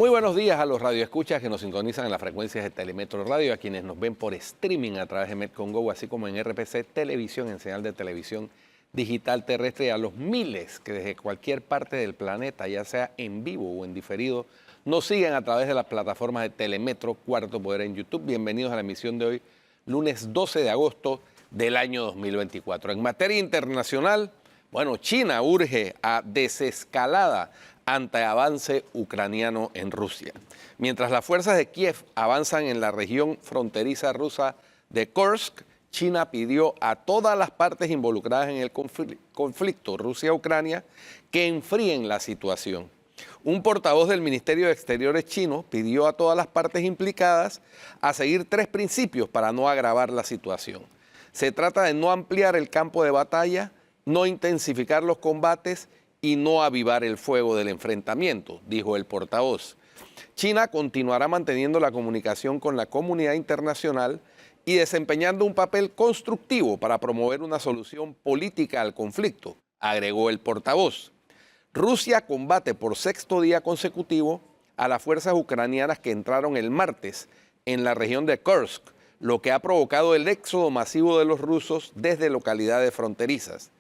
Muy buenos días a los radioescuchas que nos sintonizan en las frecuencias de Telemetro Radio, a quienes nos ven por streaming a través de Metcongo, así como en RPC Televisión, en señal de televisión digital terrestre, y a los miles que desde cualquier parte del planeta, ya sea en vivo o en diferido, nos siguen a través de las plataformas de Telemetro Cuarto Poder en YouTube. Bienvenidos a la emisión de hoy, lunes 12 de agosto del año 2024. En materia internacional, bueno, China urge a desescalada ante avance ucraniano en Rusia. Mientras las fuerzas de Kiev avanzan en la región fronteriza rusa de Kursk, China pidió a todas las partes involucradas en el conflicto Rusia-Ucrania que enfríen la situación. Un portavoz del Ministerio de Exteriores chino pidió a todas las partes implicadas a seguir 3 principios para no agravar la situación. Se trata de no ampliar el campo de batalla, no intensificar los combates y no avivar el fuego del enfrentamiento, dijo el portavoz. China continuará manteniendo la comunicación con la comunidad internacional y desempeñando un papel constructivo para promover una solución política al conflicto, agregó el portavoz. Rusia combate por 6º día consecutivo a las fuerzas ucranianas que entraron el martes en la región de Kursk, lo que ha provocado el éxodo masivo de los rusos desde localidades fronterizas.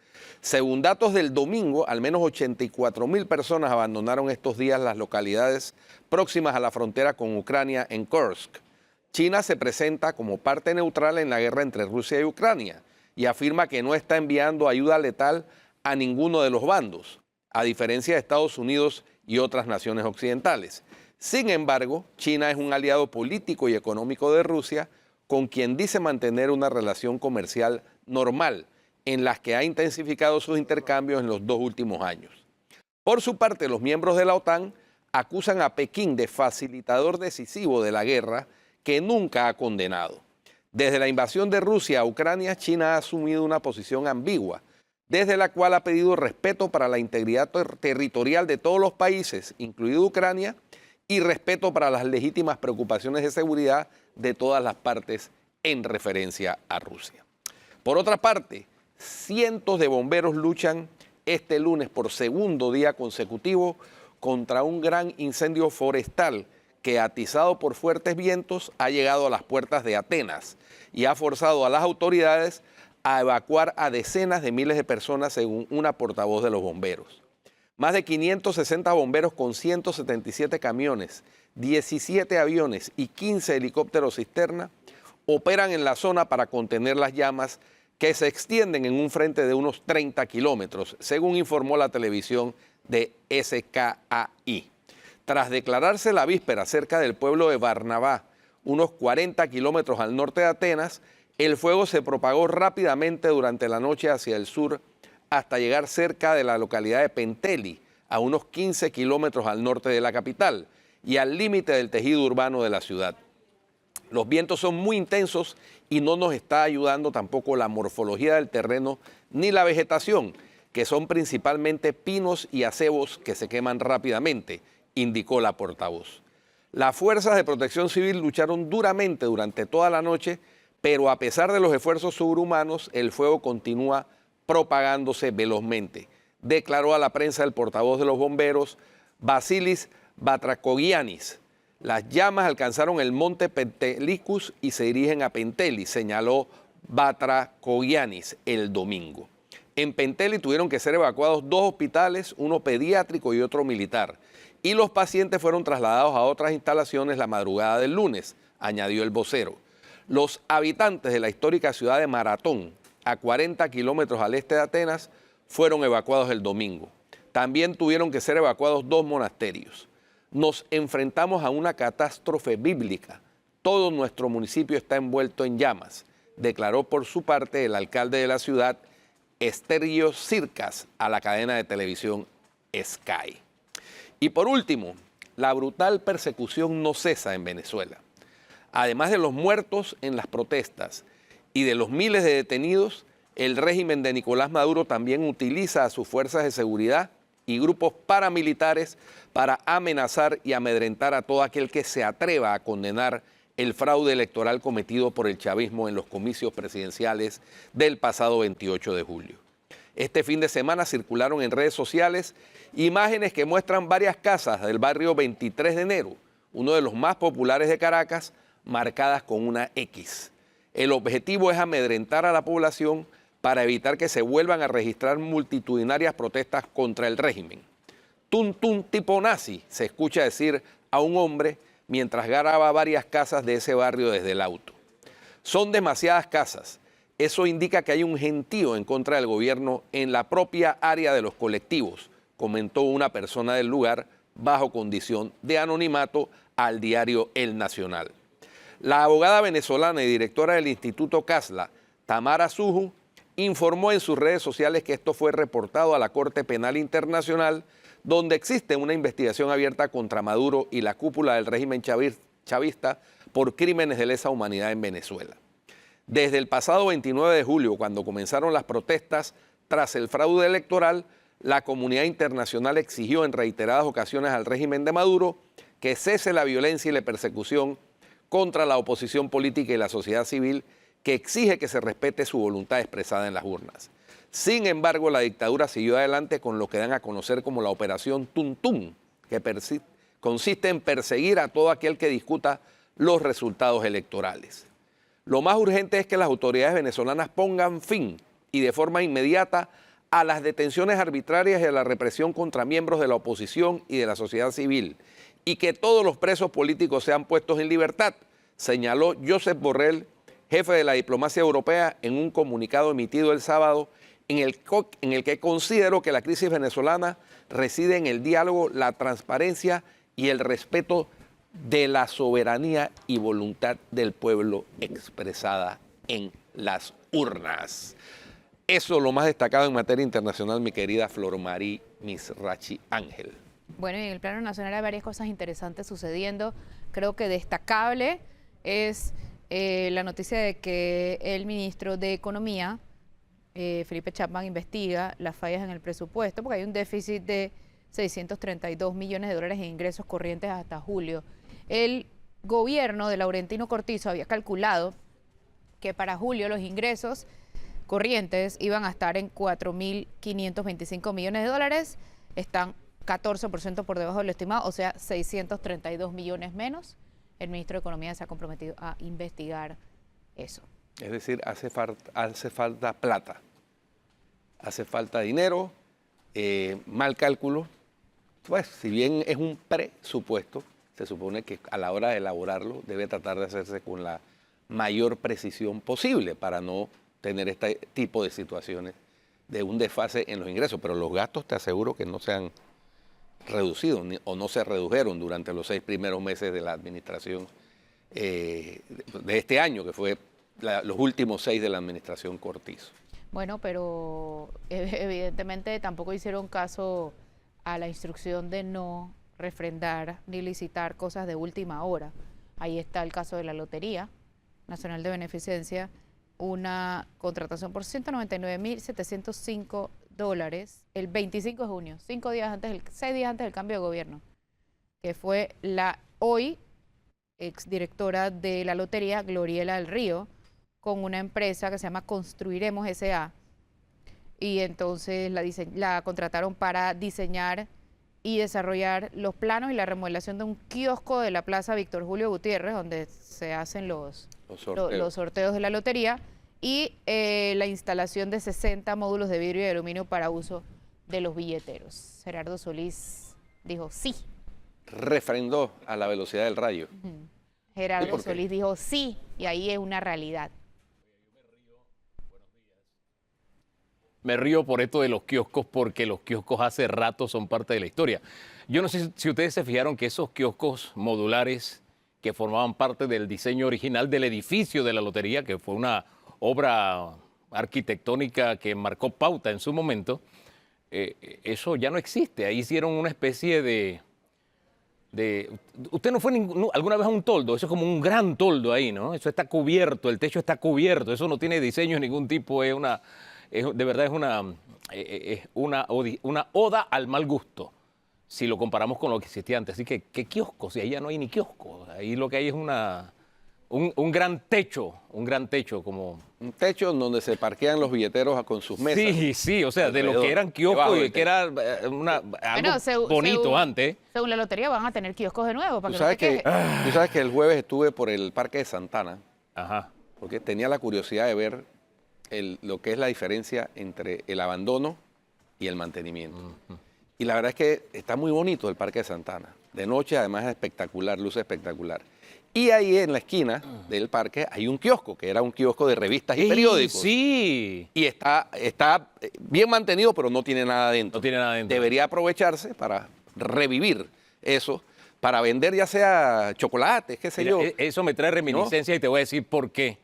Según datos del domingo, al menos 84.000 personas abandonaron estos días las localidades próximas a la frontera con Ucrania en Kursk. China se presenta como parte neutral en la guerra entre Rusia y Ucrania y afirma que no está enviando ayuda letal a ninguno de los bandos, a diferencia de Estados Unidos y otras naciones occidentales. Sin embargo, China es un aliado político y económico de Rusia, con quien dice mantener una relación comercial normal, en las que ha intensificado sus intercambios en los 2 últimos años. Por su parte, los miembros de la OTAN acusan a Pekín de facilitador decisivo de la guerra que nunca ha condenado. Desde la invasión de Rusia a Ucrania, China ha asumido una posición ambigua, desde la cual ha pedido respeto para la integridad territorial de todos los países, incluido Ucrania, y respeto para las legítimas preocupaciones de seguridad de todas las partes en referencia a Rusia. Por otra parte, cientos de bomberos luchan este lunes por 2º día consecutivo contra un gran incendio forestal que, atizado por fuertes vientos, ha llegado a las puertas de Atenas y ha forzado a las autoridades a evacuar a decenas de miles de personas, según una portavoz de los bomberos. Más de 560 bomberos con 177 camiones, 17 aviones y 15 helicópteros cisterna operan en la zona para contener las llamas que se extienden en un frente de unos 30 kilómetros, según informó la televisión de SKAI. Tras declararse la víspera cerca del pueblo de Barnabá, unos 40 kilómetros al norte de Atenas, el fuego se propagó rápidamente durante la noche hacia el sur hasta llegar cerca de la localidad de Penteli, a unos 15 kilómetros al norte de la capital y al límite del tejido urbano de la ciudad. Los vientos son muy intensos y no nos está ayudando tampoco la morfología del terreno ni la vegetación, que son principalmente pinos y acebos que se queman rápidamente, indicó la portavoz. Las fuerzas de protección civil lucharon duramente durante toda la noche, pero a pesar de los esfuerzos sobrehumanos, el fuego continúa propagándose velozmente, declaró a la prensa el portavoz de los bomberos, Vasilis Batrakogiannis. Las llamas alcanzaron el monte Pentelicus y se dirigen a Penteli, señaló Batrakogiannis el domingo. En Penteli tuvieron que ser evacuados 2 hospitales, uno pediátrico y otro militar, y los pacientes fueron trasladados a otras instalaciones la madrugada del lunes, añadió el vocero. Los habitantes de la histórica ciudad de Maratón, a 40 kilómetros al este de Atenas, fueron evacuados el domingo. También tuvieron que ser evacuados 2 monasterios. Nos enfrentamos a una catástrofe bíblica. Todo nuestro municipio está envuelto en llamas, declaró por su parte el alcalde de la ciudad, Estérios Sircas, a la cadena de televisión Sky. Y por último, la brutal persecución no cesa en Venezuela. Además de los muertos en las protestas y de los miles de detenidos, el régimen de Nicolás Maduro también utiliza a sus fuerzas de seguridad y grupos paramilitares para amenazar y amedrentar a todo aquel que se atreva a condenar el fraude electoral cometido por el chavismo en los comicios presidenciales del pasado 28 de julio. Este fin de semana circularon en redes sociales Imágenes que muestran varias casas del barrio 23 de enero, uno de los más populares de Caracas, marcadas con una X. El objetivo es amedrentar a la población para evitar que se vuelvan a registrar multitudinarias protestas contra el régimen. Tun tun tipo nazi, se escucha decir a un hombre mientras graba varias casas de ese barrio desde el auto. Son demasiadas casas. Eso indica que hay un gentío en contra del gobierno en la propia área de los colectivos, comentó una persona del lugar bajo condición de anonimato al diario El Nacional. La abogada venezolana y directora del Instituto Casla, Tamara Suju, informó en sus redes sociales que esto fue reportado a la Corte Penal Internacional, donde existe una investigación abierta contra Maduro y la cúpula del régimen chavista por crímenes de lesa humanidad en Venezuela. Desde el pasado 29 de julio, cuando comenzaron las protestas tras el fraude electoral, la comunidad internacional exigió en reiteradas ocasiones al régimen de Maduro que cese la violencia y la persecución contra la oposición política y la sociedad civil, que exige que se respete su voluntad expresada en las urnas. Sin embargo, la dictadura siguió adelante con lo que dan a conocer como la Operación Tuntún, que consiste en perseguir a todo aquel que discuta los resultados electorales. Lo más urgente es que las autoridades venezolanas pongan fin y de forma inmediata a las detenciones arbitrarias y a la represión contra miembros de la oposición y de la sociedad civil, y que todos los presos políticos sean puestos en libertad, señaló Josep Borrell, jefe de la diplomacia europea, en un comunicado emitido el sábado, en el que consideró que la crisis venezolana reside en el diálogo, la transparencia y el respeto de la soberanía y voluntad del pueblo expresada en las urnas. Eso es lo más destacado en materia internacional, mi querida Flor Marí Misrachi Ángel. Bueno, y en el plano nacional hay varias cosas interesantes sucediendo. Creo que destacable es la noticia de que el ministro de Economía, Felipe Chapman, investiga las fallas en el presupuesto, porque hay un déficit de 632 millones de dólares en ingresos corrientes hasta julio. El gobierno de Laurentino Cortizo había calculado que para julio los ingresos corrientes iban a estar en 4.525 millones de dólares, están 14% por debajo de lo estimado, o sea, 632 millones menos. El ministro de Economía se ha comprometido a investigar eso. Es decir, hace falta plata, hace falta dinero, mal cálculo. Pues, si bien es un presupuesto, se supone que a la hora de elaborarlo debe tratar de hacerse con la mayor precisión posible para no tener este tipo de situaciones de un desfase en los ingresos. Pero los gastos te aseguro que no se han reducido o no se redujeron durante los 6 primeros meses de la administración de este año, que fue los últimos 6 de la administración Cortizo. Bueno, pero evidentemente tampoco hicieron caso a la instrucción de no refrendar ni licitar cosas de última hora. Ahí está el caso de la Lotería Nacional de Beneficencia, una contratación por $199.705 el 25 de junio, 6 días antes del cambio de gobierno, que fue la hoy exdirectora de la Lotería, Gloriela del Río, con una empresa que se llama Construiremos S.A. Y entonces la contrataron para diseñar y desarrollar los planos y la remodelación de un kiosco de la Plaza Víctor Julio Gutiérrez, donde se hacen los sorteos de la lotería, y la instalación de 60 módulos de vidrio y aluminio para uso de los billeteros. Gerardo Solís dijo sí. Refrendó a la velocidad del rayo. Gerardo Solís dijo sí, y ahí es una realidad. Me río por esto de los kioscos, porque los kioscos hace rato son parte de la historia. Yo no sé si ustedes se fijaron que esos kioscos modulares que formaban parte del diseño original del edificio de la lotería, que fue una obra arquitectónica que marcó pauta en su momento, eso ya no existe. Ahí hicieron una especie de usted no fue alguna vez a un toldo, eso es como un gran toldo ahí, ¿no? Eso está cubierto, el techo está cubierto, eso no tiene diseño de ningún tipo, de verdad es una oda al mal gusto, si lo comparamos con lo que existía antes. Así que, ¿qué kiosco? Si ahí ya no hay ni kiosco, ahí lo que hay es un un gran techo como... Un techo en donde se parquean los billeteros con sus mesas. Sí, sí, o sea, de lo alrededor, que eran debajo kioscos y del que era algo bonito antes. Según la lotería van a tener kioscos de nuevo para Tú que no sabes se queje. tú sabes que el jueves estuve por el Parque de Santana, Ajá. porque tenía la curiosidad de ver lo que es la diferencia entre el abandono y el mantenimiento. Y la verdad es que está muy bonito el Parque de Santana. De noche además es espectacular, luce espectacular. Y ahí en la esquina del parque hay un kiosco, que era un kiosco de revistas y periódicos. Sí. Y está bien mantenido, pero no tiene nada dentro. No tiene nada dentro. Debería aprovecharse para revivir eso, para vender ya sea chocolates, qué sé Mira, yo. eso me trae reminiscencia y te voy a decir por qué.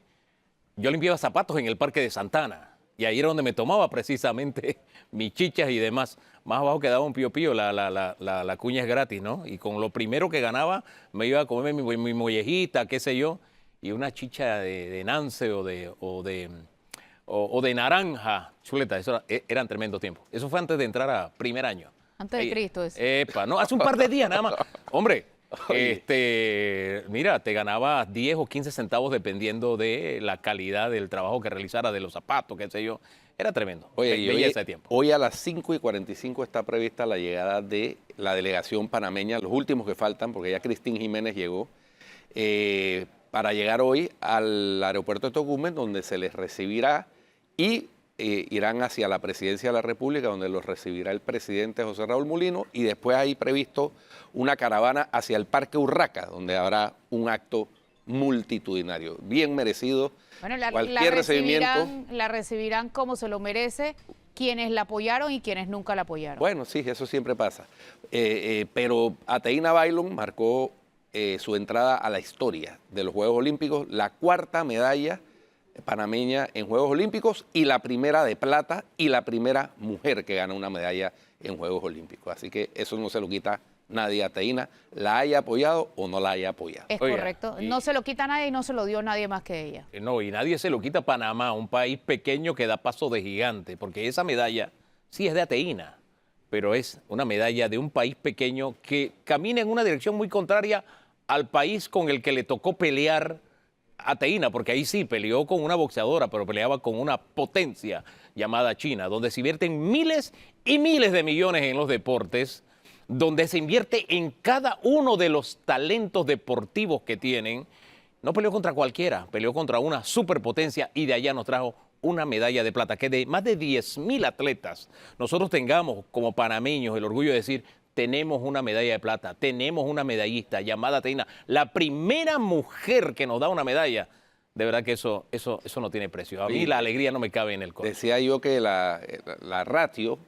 Yo limpiaba zapatos en el Parque de Santana y ahí era donde me tomaba precisamente mis chichas y demás. Más abajo quedaba un pío pío, la cuña es gratis, ¿no? Y con lo primero que ganaba me iba a comer mi mollejita, qué sé yo, y una chicha de nance o de naranja, chuleta, eso eran tremendos tiempos. Eso fue antes de entrar a primer año. Antes de Cristo eso. Epa, no, hace un par de días nada más. Hombre, mira, te ganabas 10 o 15 centavos dependiendo de la calidad del trabajo que realizara, de los zapatos, qué sé yo. Era tremendo. Oye, y belleza de tiempo. hoy a las 5:45 está prevista la llegada de la delegación panameña, los últimos que faltan, porque ya Cristín Jiménez llegó, para llegar hoy al aeropuerto de Tocumen, donde se les recibirá y irán hacia la presidencia de la República, donde los recibirá el presidente José Raúl Mulino, y después hay previsto una caravana hacia el Parque Urraca, donde habrá un acto multitudinario, bien merecido. Bueno, Cualquier recibimiento. la recibirán como se lo merece quienes la apoyaron y quienes nunca la apoyaron. Bueno, sí, eso siempre pasa. Pero Ateína Bailón marcó su entrada a la historia de los Juegos Olímpicos, la 4ª medalla panameña en Juegos Olímpicos y la primera de plata y la primera mujer que gana una medalla en Juegos Olímpicos. Así que eso no se lo quita nadie a Ateína, la haya apoyado o no la haya apoyado. Es Oiga, correcto. y- No se lo quita nadie y no se lo dio nadie más que ella. No, y nadie se lo quita a Panamá, un país pequeño que da paso de gigante, porque esa medalla sí es de Ateína, pero es una medalla de un país pequeño que camina en una dirección muy contraria al país con el que le tocó pelear Ateína, porque ahí sí peleó con una boxeadora, pero peleaba con una potencia llamada China, donde se invierten miles y miles de millones en los deportes, donde se invierte en cada uno de los talentos deportivos que tienen. No peleó contra cualquiera, peleó contra una superpotencia y de allá nos trajo una medalla de plata, que de más de 10.000 atletas nosotros tengamos como panameños el orgullo de decir, tenemos una medalla de plata, tenemos una medallista llamada Ateína, la primera mujer que nos da una medalla. De verdad que eso no tiene precio. A mí Sí. la alegría no me cabe en el corazón. Decía yo que la ratio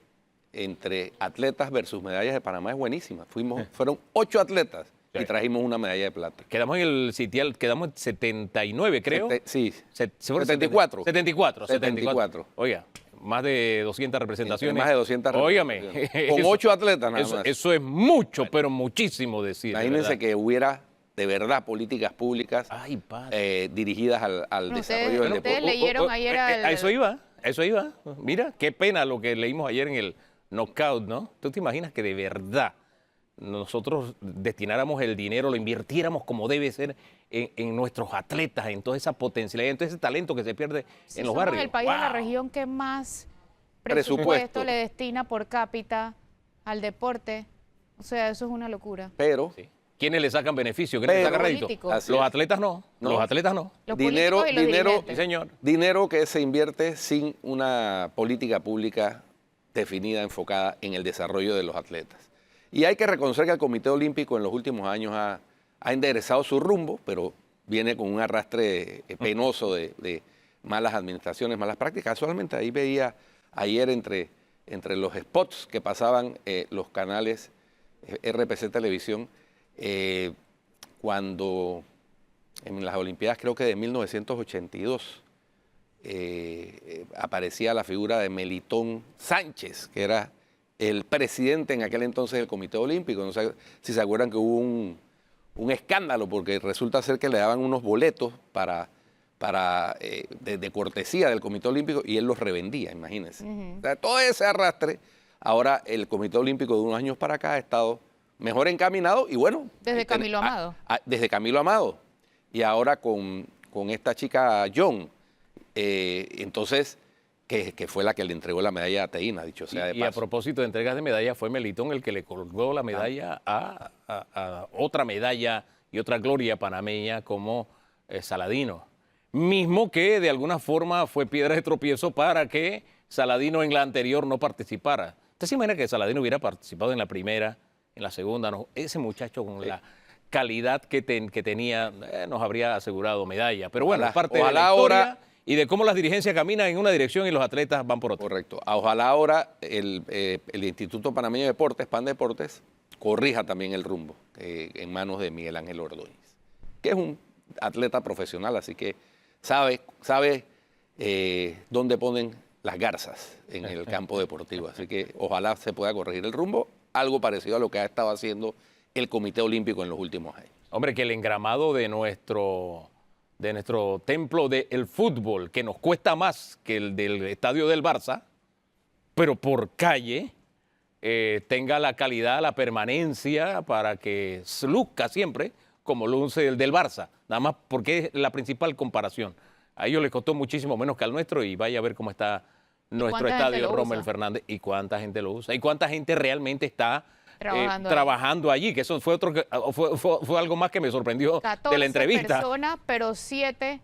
entre atletas versus medallas de Panamá es buenísima. Fueron 8 atletas y Sí. trajimos una medalla de plata. Quedamos en el sitial, quedamos en 79, creo. Sí. Fueron 74. 74. Oiga, más de 200 representaciones. Más de 200 Óigame. representaciones. Con 8 atletas nada más. Eso es mucho, pero muchísimo decir. de Imagínense verdad. que hubiera de verdad políticas públicas Ay, padre. dirigidas al Bueno, desarrollo del ustedes deporte. leyeron ayer A eso iba. Mira, qué pena lo que leímos ayer en el knockout, ¿no? ¿Tú te imaginas que de verdad nosotros destináramos el dinero, lo invirtiéramos como debe ser en nuestros atletas, en toda esa potencialidad, en todo ese talento que se pierde Sí, en los somos barrios? el país de la ¡Wow! región que más Presupuesto. presupuesto le destina por cápita al deporte. O sea, eso es una locura. Pero Sí. ¿Quiénes le sacan beneficio? ¿Quiénes le Pero- sacan rédito? Políticos. Así Los es. atletas no. No. Los atletas no. Los dinero, políticos y los dinero, Sí, dirigentes. señor. dinero que se invierte sin una política pública definida, enfocada en el desarrollo de los atletas. Y hay que reconocer que el Comité Olímpico en los últimos años ha enderezado su rumbo, pero viene con un arrastre penoso de malas administraciones, malas prácticas. Casualmente ahí veía ayer entre los spots que pasaban los canales RPC Televisión, cuando en las Olimpiadas, creo que de 1982, aparecía la figura de Melitón Sánchez, que era el presidente en aquel entonces del Comité Olímpico. No sé si se acuerdan que hubo un escándalo, porque resulta ser que le daban unos boletos de cortesía del Comité Olímpico y él los revendía, imagínense. O sea, todo ese arrastre, ahora el Comité Olímpico de unos años para acá ha estado mejor encaminado y bueno. Desde Camilo Amado. Desde Camilo Amado. y ahora con esta chica John, entonces, que fue la que le entregó la medalla a Teina, dicho sea de Y a paso. propósito de entregas de medalla, fue Melitón el que le colgó la medalla a otra medalla y otra gloria panameña como Saladino. Mismo que de alguna forma fue piedra de tropiezo para que Saladino en la anterior no participara. ¿Usted se imagina que Saladino hubiera participado en la primera, en la segunda? No, ese muchacho con la calidad que tenía nos habría asegurado medalla. Pero bueno, es parte de la historia y de cómo las dirigencias caminan en una dirección y los atletas van por otra. Correcto. Ojalá ahora el Instituto Panameño de Deportes, PAN Deportes, corrija también el rumbo en manos de Miguel Ángel Ordóñez, que es un atleta profesional, así que sabe dónde ponen las garzas en el campo deportivo. Así que ojalá se pueda corregir el rumbo, algo parecido a lo que ha estado haciendo el Comité Olímpico en los últimos años. Hombre, que el engramado de nuestro templo del fútbol, que nos cuesta más que el del estadio del Barça, pero por calle, tenga la calidad, la permanencia para que luzca siempre como luce el del Barça. Nada más porque es la principal comparación. A ellos les costó muchísimo menos que al nuestro y vaya a ver cómo está nuestro estadio Rommel Fernández y cuánta gente lo usa y cuánta gente realmente está trabajando allí, que eso fue fue algo más que me sorprendió de la entrevista. 14 personas, pero 7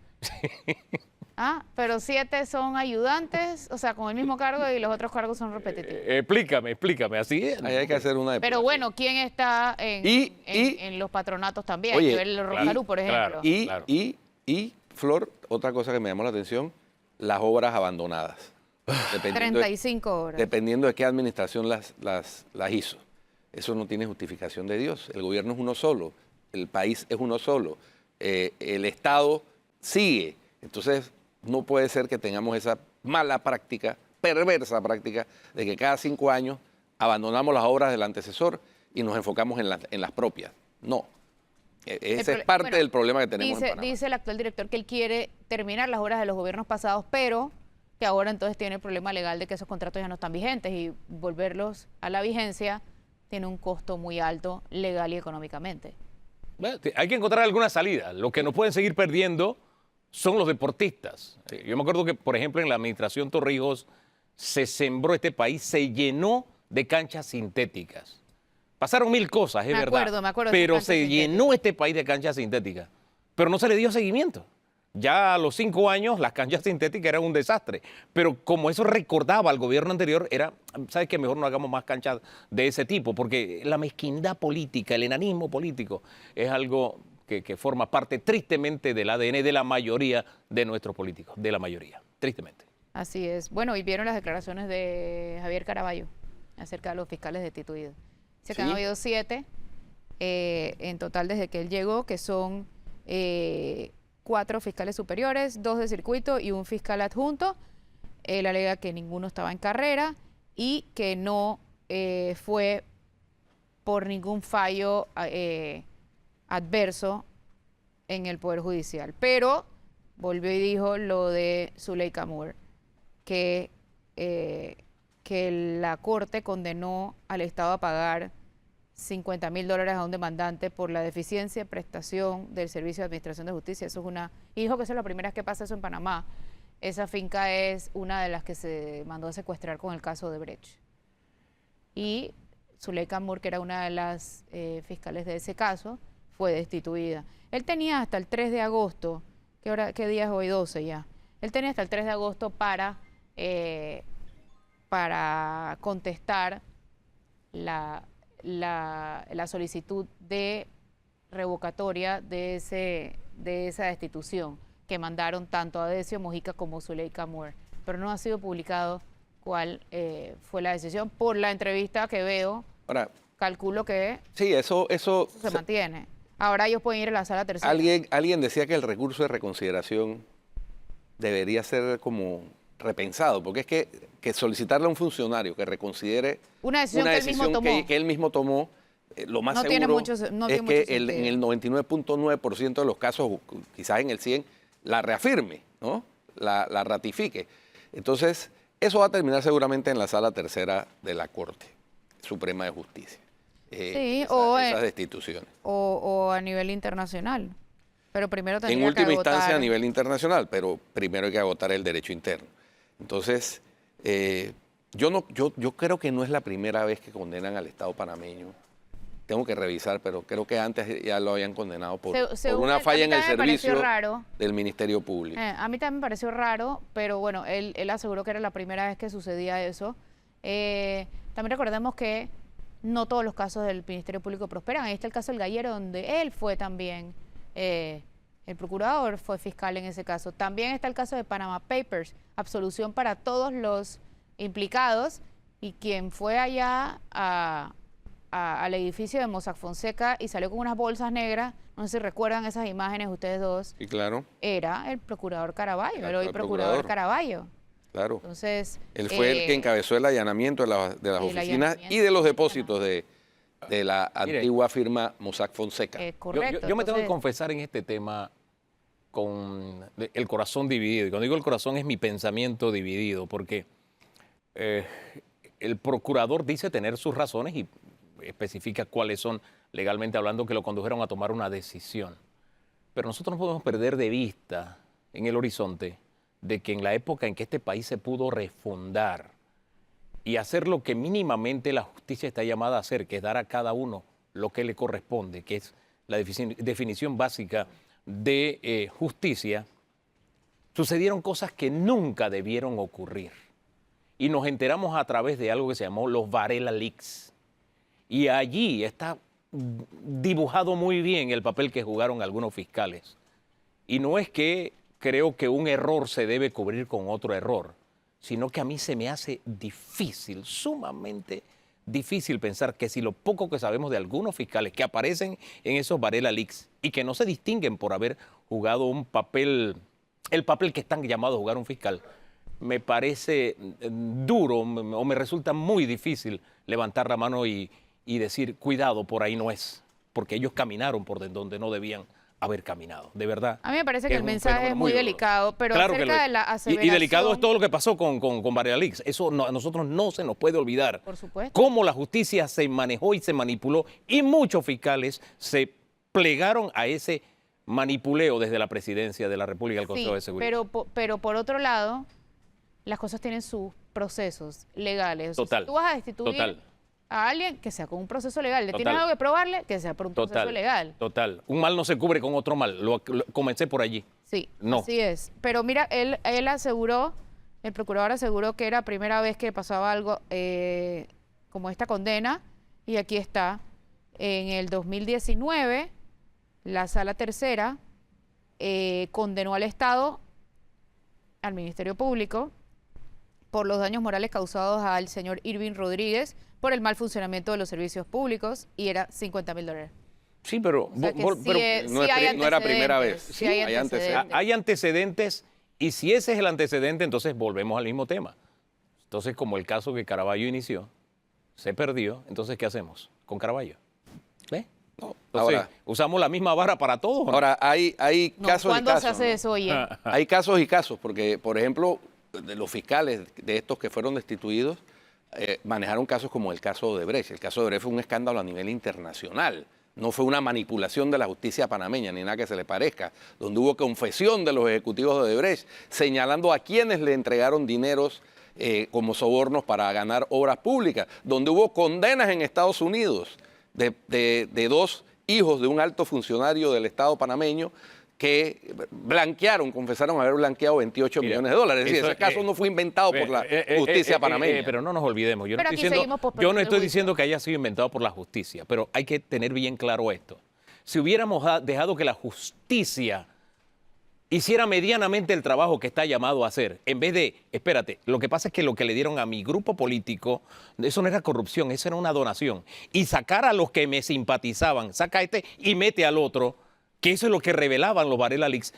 pero 7 son ayudantes, o sea, con el mismo cargo y los otros cargos son repetitivos. Explícame, así es. Ahí hay que hacer una Pero bueno, ¿quién está en los patronatos también? Oye, Hay que ver el Rosarú, por ejemplo. Y, Flor, otra cosa que me llamó la atención, las obras abandonadas. 35 horas. Dependiendo de qué administración las hizo. Eso no tiene justificación de Dios. El gobierno es uno solo, el país es uno solo, el Estado sigue. Entonces, no puede ser que tengamos esa mala práctica, perversa práctica, de que cada 5 años abandonamos las obras del antecesor y nos enfocamos en las propias. No. Ese es parte del problema que tenemos en Panamá. Dice el actual director que él quiere terminar las obras de los gobiernos pasados, pero que ahora entonces tiene el problema legal de que esos contratos ya no están vigentes y volverlos a la vigencia tiene un costo muy alto legal y económicamente. Bueno, hay que encontrar alguna salida. Lo que nos pueden seguir perdiendo son los deportistas. Yo me acuerdo que, por ejemplo, en la administración Torrijos se sembró este país, se llenó de canchas sintéticas. Pasaron 1000 cosas, es verdad. Me acuerdo pero se llenó este país de canchas sintéticas. Pero no se le dio seguimiento. Ya a los 5 años las canchas sintéticas eran un desastre. Pero como eso recordaba al gobierno anterior, era, ¿sabes qué? Mejor no hagamos más canchas de ese tipo, porque la mezquindad política, el enanismo político, es algo que forma parte tristemente del ADN de la mayoría de nuestros políticos, de la mayoría, tristemente. Así es. Bueno, y vieron las declaraciones de Javier Caraballo acerca de los fiscales destituidos. Dice que han habido 7 en total desde que él llegó, que son 4 fiscales superiores, 2 de circuito y un fiscal adjunto. Él alega que ninguno estaba en carrera y que no fue por ningún fallo adverso en el Poder Judicial. Pero volvió y dijo lo de Zuleika Moore, que la Corte condenó al Estado a pagar $50,000 a un demandante por la deficiencia de prestación del Servicio de Administración de Justicia. Eso es y dijo que eso es la primera vez que pasa eso en Panamá. Esa finca es una de las que se mandó a secuestrar con el caso de Brecht. Y Zuleika Moore, que era una de las fiscales de ese caso, fue destituida. Él tenía hasta el 3 de agosto, ¿qué día es hoy? 12 ya. Él tenía hasta el 3 de agosto para contestar la solicitud de revocatoria de esa destitución que mandaron tanto a Decio Mojica como Zuleika Moore. Pero no ha sido publicado cuál fue la decisión. Por la entrevista que veo, ahora, calculo que sí, eso se mantiene. Ahora ellos pueden ir a la sala tercera. Alguien decía que el recurso de reconsideración debería ser como repensado, porque es que solicitarle a un funcionario que reconsidere una decisión que él mismo tomó, lo más seguro es que en el 99.9% de los casos, quizás en el 100%, la reafirme, ¿no? La ratifique. Entonces, eso va a terminar seguramente en la sala tercera de la Corte Suprema de Justicia. Sí, esas destituciones. O a nivel internacional. Pero primero en tendría que última instancia a agotar. nivel internacional, pero primero hay que agotar el derecho interno. Entonces, yo creo que no es la primera vez que condenan al Estado panameño. Tengo que revisar, pero creo que antes ya lo habían condenado por Según una él, falla a en mí el también me pareció servicio raro. del Ministerio Público. A mí también me pareció raro, pero bueno, él aseguró que era la primera vez que sucedía eso. También recordemos que no todos los casos del Ministerio Público prosperan. Ahí está el caso del Gallero, donde él fue también, el procurador fue fiscal en ese caso. También está el caso de Panama Papers, absolución para todos los implicados, y quien fue allá al edificio de Mossack Fonseca y salió con unas bolsas negras, no sé si recuerdan esas imágenes ustedes dos, Y claro, era el procurador Caraballo, Era el hoy el procurador procurador. Caraballo. claro. Entonces, Él fue el que encabezó el allanamiento de las el oficinas allanamiento y de los del depósitos de la Mire, antigua firma Mossack Fonseca. correcto. Yo me tengo que entonces, confesar en este tema con el corazón dividido. Y cuando digo el corazón es mi pensamiento dividido, porque el procurador dice tener sus razones y especifica cuáles son, legalmente hablando, que lo condujeron a tomar una decisión. Pero nosotros no podemos perder de vista en el horizonte de que en la época en que este país se pudo refundar y hacer lo que mínimamente la justicia está llamada a hacer, que es dar a cada uno lo que le corresponde, que es la definición básica de justicia, sucedieron cosas que nunca debieron ocurrir. Y nos enteramos a través de algo que se llamó los Varela Leaks. Y allí está dibujado muy bien el papel que jugaron algunos fiscales. Y no es que creo que un error se debe cubrir con otro error, sino que a mí se me hace difícil, sumamente difícil pensar que si lo poco que sabemos de algunos fiscales que aparecen en esos Varela Leaks y que no se distinguen por haber jugado un papel, el papel que están llamados a jugar un fiscal, me parece duro o me resulta muy difícil levantar la mano y decir, cuidado, por ahí no es, porque ellos caminaron por donde no debían haber caminado, de verdad. a mí me parece que es el un mensaje fenómeno es muy muy doloroso. delicado, pero Claro que acerca de la aseveración... y delicado es todo lo que pasó con Varela Leaks. Eso a nosotros no se nos puede olvidar. Por supuesto. Cómo la justicia se manejó y se manipuló y muchos fiscales se plegaron a ese manipuleo desde la presidencia de la República al Consejo de Seguridad. pero por otro lado, las cosas tienen sus procesos legales. O sea, Total, si tú vas a destituir total. a alguien, que sea con un proceso legal. ¿Le tienes Total. algo que probarle? Que sea por un proceso legal. Total. Un mal no se cubre con otro mal. Comencé por allí. Sí, No. así es. Pero mira, él aseguró, el procurador aseguró que era primera vez que pasaba algo como esta condena, y aquí está. En el 2019, la Sala Tercera condenó al Estado, al Ministerio Público, por los daños morales causados al señor Irving Rodríguez por el mal funcionamiento de los servicios públicos, y era $50,000. Sí, pero, O sea que sí no era primera vez. Sí, hay hay antecedentes. hay antecedentes, y si ese es el antecedente, entonces volvemos al mismo tema. Entonces, como el caso que Caraballo inició, se perdió, entonces, ¿qué hacemos con Caraballo? ¿Ve? No, Entonces, ahora, ¿usamos la misma vara para todos? ¿o no? ahora hay No, casos y ¿cuándo casos. se hace ¿no? eso, oye? Hay casos y casos, porque, por ejemplo, de los fiscales de estos que fueron destituidos, manejaron casos como el caso de Odebrecht. El caso de Odebrecht fue un escándalo a nivel internacional. No fue una manipulación de la justicia panameña, ni nada que se le parezca, donde hubo confesión de los ejecutivos de Odebrecht, señalando a quienes le entregaron dineros como sobornos para ganar obras públicas, donde hubo condenas en Estados Unidos de dos hijos de un alto funcionario del Estado panameño que confesaron haber blanqueado 28 millones de dólares. Es decir, ese caso no fue inventado por la justicia panameña. Pero no nos olvidemos. Yo no Pero estoy aquí diciendo, seguimos yo posponiendo no el estoy juicio. diciendo que haya sido inventado por la justicia, pero hay que tener bien claro esto. Si hubiéramos dejado que la justicia hiciera medianamente el trabajo que está llamado a hacer, en vez de, espérate, lo que pasa es que lo que le dieron a mi grupo político, eso no era corrupción, eso era una donación. Y sacar a los que me simpatizaban, saca a este y mete al otro, que eso es lo que revelaban los Varela Leaks.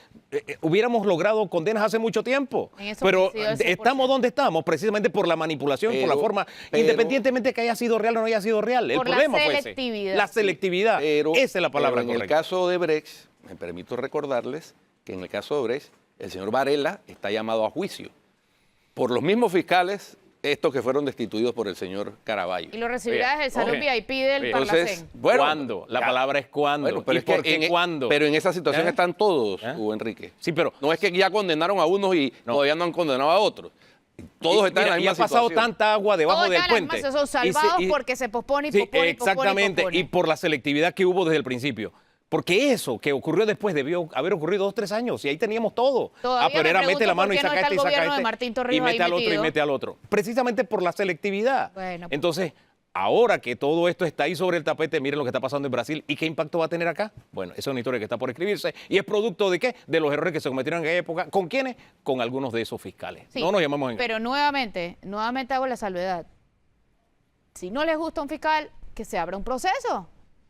Hubiéramos logrado condenas hace mucho tiempo, En eso pero coincido al 100%. estamos donde estamos, precisamente por la manipulación, por la forma, independientemente que haya sido real o no haya sido real. El Por la problema fue ese. selectividad. La selectividad. Pero, Esa es la palabra pero en correcta. el caso de Brecht, me permito recordarles que en el caso de Brecht, el señor Varela está llamado a juicio por los mismos fiscales estos que fueron destituidos por el señor Caraballo. Y lo recibirá desde el salón ok. VIP del Entonces, Parlacén. bueno, ¿Cuándo? La ya. palabra es cuándo. Bueno, pero ¿Y es que por qué cuándo? pero en esa situación ¿Eh? están todos, ¿Eh? Hugo Enrique. Sí, pero No es que ya condenaron a unos y No. todavía no han condenado a otros. Todos están en la y misma ha pasado situación. tanta agua debajo Todos del están en la puente. misma situación, Y salvados se- y- porque se pospone y Sí, pospone y pospone y exactamente. pospone. Y por la selectividad que hubo desde el principio. Porque eso que ocurrió después debió haber ocurrido 2 o 3 años y ahí teníamos todo. Todavía Pero me era mete pregunto la mano por y qué no saca está este el y saca gobierno de este. Martín Y Torrijos ahí mete al otro y metido. mete al otro. Precisamente por la selectividad. Bueno. Entonces, ahora que todo esto está ahí sobre el tapete, miren lo que está pasando en Brasil y qué impacto va a tener acá. Bueno, esa es una historia que está por escribirse y es producto de qué? De los errores que se cometieron en aquella época. ¿Con quiénes? Con algunos de esos fiscales. Sí, No nos llamamos en pero nuevamente hago la salvedad. Si no les gusta un fiscal, que se abra un proceso.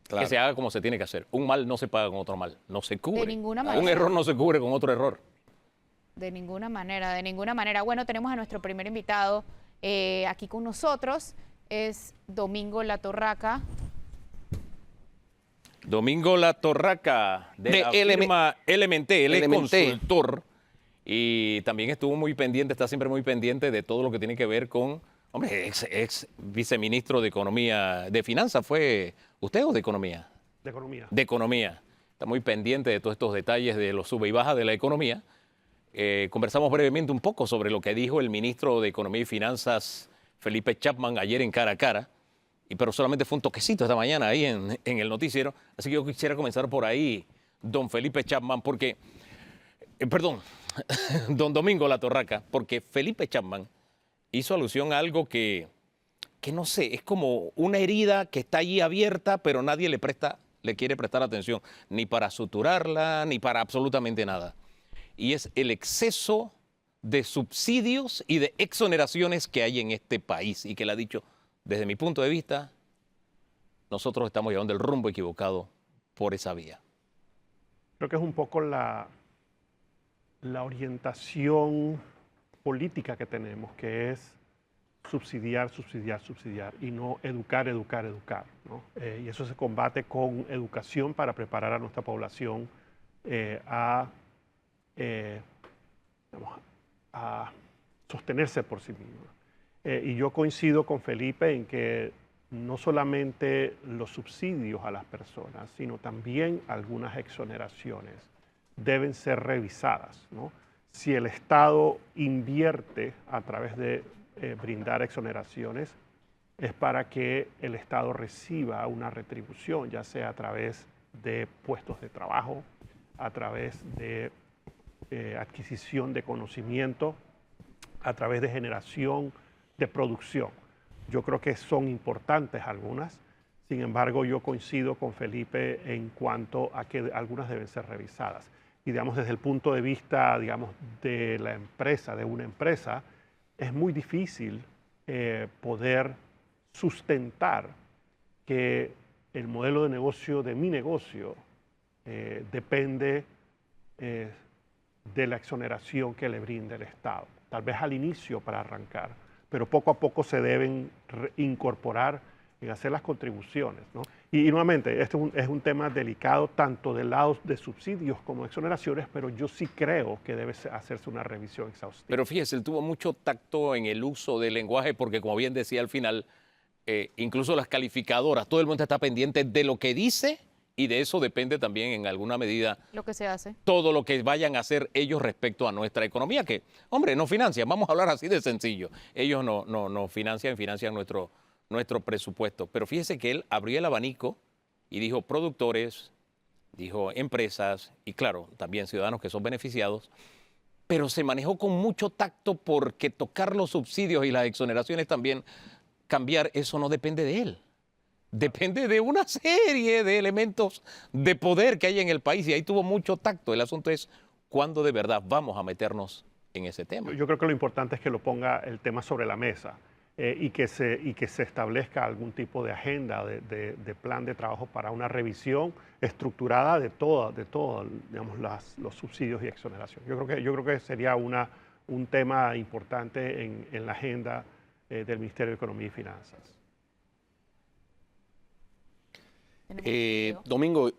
Claro. Que se haga como se tiene que hacer. Un mal no se paga con otro mal, no se cubre. De ninguna Un manera. error no se cubre con otro error. De ninguna manera, de ninguna manera. Bueno, tenemos a nuestro primer invitado aquí con nosotros. Es Domingo Latorraca. Domingo Latorraca, de la firma Elementé. Él es Elementé. consultor y también estuvo muy pendiente, está siempre muy pendiente de todo lo que tiene que ver con, hombre, ex viceministro de Economía, de Finanzas, ¿fue usted o de Economía? De economía. De Economía. Está muy pendiente de todos estos detalles de los sube y baja de la economía. Conversamos brevemente un poco sobre lo que dijo el ministro de Economía y Finanzas, Felipe Chapman, ayer en Cara a Cara, pero solamente fue un toquecito esta mañana ahí en el noticiero. Así que yo quisiera comenzar por ahí, don Felipe Chapman, porque, perdón, don Domingo Latorraca, porque Felipe Chapman hizo alusión a algo que no sé, es como una herida que está allí abierta, pero nadie le quiere prestar atención, ni para suturarla, ni para absolutamente nada. Y es el exceso de subsidios y de exoneraciones que hay en este país y que le ha dicho, desde mi punto de vista, nosotros estamos llevando el rumbo equivocado por esa vía. Creo que es un poco la orientación política que tenemos, que es subsidiar, subsidiar, subsidiar y no educar, educar, educar, ¿no? Y eso se combate con educación para preparar a nuestra población a sostenerse por sí misma. Y yo coincido con Felipe en que no solamente los subsidios a las personas, sino también algunas exoneraciones deben ser revisadas, ¿no? Si el Estado invierte a través de brindar exoneraciones, es para que el Estado reciba una retribución, ya sea a través de puestos de trabajo, a través de adquisición de conocimiento, a través de generación de producción. Yo creo que son importantes algunas, sin embargo yo coincido con Felipe en cuanto a que algunas deben ser revisadas. Y digamos desde el punto de vista, digamos, de la empresa, de una empresa, es muy difícil poder sustentar que el modelo de negocio de mi negocio depende de la exoneración que le brinda el Estado. Tal vez al inicio para arrancar, pero poco a poco se deben incorporar en hacer las contribuciones, ¿no? Y nuevamente, este es un tema delicado tanto del lado de subsidios como de exoneraciones, pero yo sí creo que debe hacerse una revisión exhaustiva. Pero fíjese, él tuvo mucho tacto en el uso del lenguaje porque, como bien decía al final, incluso las calificadoras, todo el mundo está pendiente de lo que dice y de eso depende también en alguna medida Lo que se hace. todo lo que vayan a hacer ellos respecto a nuestra economía, que, hombre, no financian, vamos a hablar así de sencillo. Ellos no financian nuestro presupuesto. Pero fíjese que él abrió el abanico y dijo productores, dijo empresas y, claro, también ciudadanos que son beneficiados, pero se manejó con mucho tacto porque tocar los subsidios y las exoneraciones también, cambiar, eso no depende de él. Depende de una serie de elementos de poder que hay en el país y ahí tuvo mucho tacto. El asunto es cuándo de verdad vamos a meternos en ese tema. Yo creo que lo importante es que lo ponga el tema sobre la mesa y que se establezca algún tipo de agenda, de plan de trabajo para una revisión estructurada de todo, digamos, los subsidios y exoneración. Yo creo que sería un tema importante en la agenda del Ministerio de Economía y Finanzas. Domingo,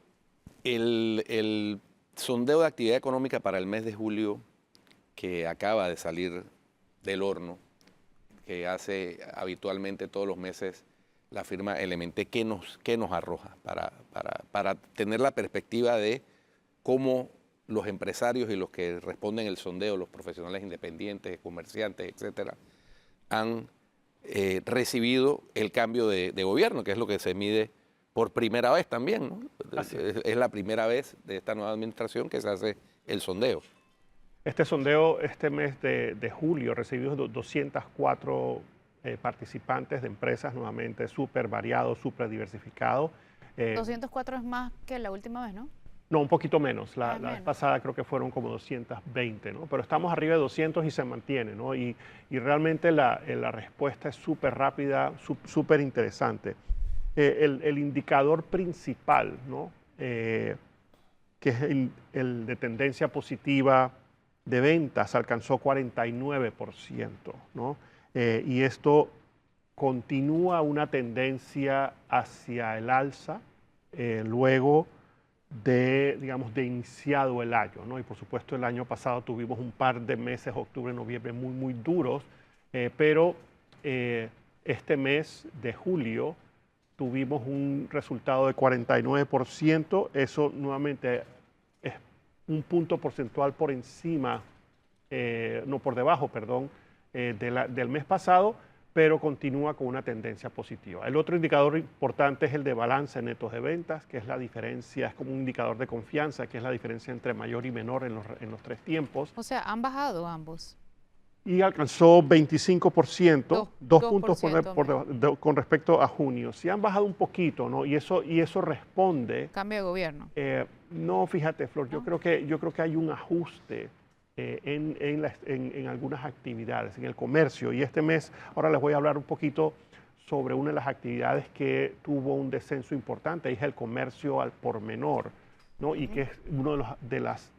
el sondeo de actividad económica para el mes de julio que acaba de salir del horno que hace habitualmente todos los meses la firma Elementé, ¿qué nos arroja para tener la perspectiva de cómo los empresarios y los que responden el sondeo, los profesionales independientes, comerciantes, etcétera, han recibido el cambio de gobierno, que es lo que se mide por primera vez también, ¿no? Es la primera vez de esta nueva administración que se hace el sondeo. Este sondeo, este mes de julio, recibimos 204 participantes de empresas, nuevamente súper variado, súper diversificado. 204 es más que la última vez, ¿no? No, un poquito menos. La menos. vez pasada creo que fueron como 220, ¿no? Pero estamos arriba de 200 y se mantiene, ¿no? Y realmente la respuesta es súper rápida, súper interesante. El indicador principal, ¿no? Que es el de tendencia positiva de ventas, alcanzó 49%, ¿no? Y esto continúa una tendencia hacia el alza luego de, digamos, de iniciado el año, ¿no? Y por supuesto el año pasado tuvimos un par de meses, octubre, noviembre, muy duros, pero este mes de julio tuvimos un resultado de 49%, eso nuevamente es un punto porcentual por encima, no por debajo, perdón, del mes pasado, pero continúa con una tendencia positiva. El otro indicador importante es el de balance netos de ventas, que es la diferencia, es como un indicador de confianza, que es la diferencia entre mayor y menor en los tres tiempos. O sea, han bajado ambos. Y alcanzó 25%, dos puntos 2% con respecto a junio. Sí han bajado un poquito, ¿no? Y eso responde. Cambio de gobierno. No, fíjate, Flor, ¿No? yo creo que hay un ajuste en algunas actividades, en el comercio. Y este mes, ahora les voy a hablar un poquito sobre una de las actividades que tuvo un descenso importante, y es el comercio al por menor, ¿no? Y que es una de las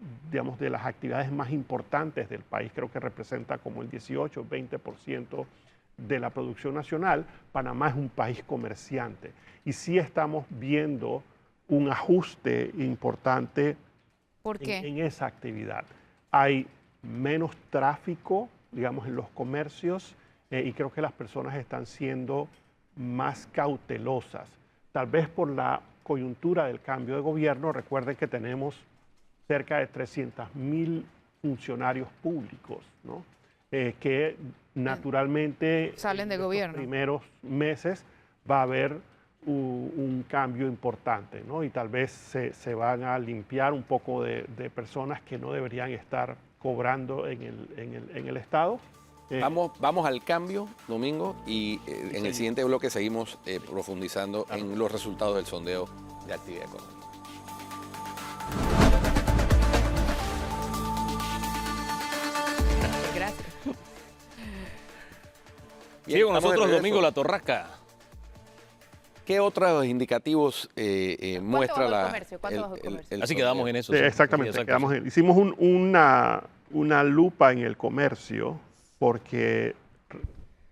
actividades más importantes del país. Creo que representa como el 18-20% de la producción nacional. Panamá es un país comerciante. Y sí estamos viendo un ajuste importante ¿Por qué? en esa actividad. Hay menos tráfico, digamos, en los comercios, y creo que las personas están siendo más cautelosas. Tal vez por la coyuntura del cambio de gobierno. Recuerden que tenemos cerca de 300.000 funcionarios públicos, ¿no? Que naturalmente salen de en estos gobierno. primeros meses va a haber un cambio importante, ¿no? Y tal vez se van a limpiar un poco de personas que no deberían estar cobrando en el Estado. Vamos al cambio, Domingo, y en el siguiente bloque seguimos profundizando en los resultados del sondeo de actividad económica. Gracias. Bien, Sigue con estamos de nosotros regreso. Domingo La Torrasca. ¿Qué otros indicativos muestra bajó el comercio? ¿Cuánto bajó el comercio? Así quedamos en eso. Sí, sí. exactamente. Sí, exacto, sí. Hicimos una lupa en el comercio porque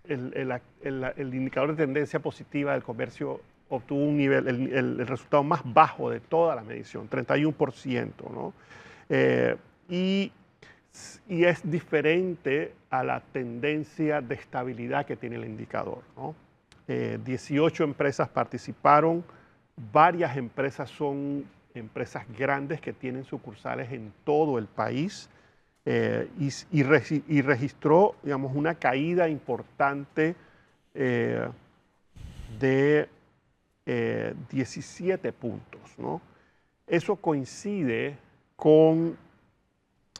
el indicador de tendencia positiva del comercio obtuvo un nivel, el resultado más bajo de toda la medición, 31%, ¿no? Y es diferente a la tendencia de estabilidad que tiene el indicador, ¿no? 18 empresas participaron, varias empresas son empresas grandes que tienen sucursales en todo el país, y registró, digamos, una caída importante de 17 puntos, ¿no? Eso coincide con,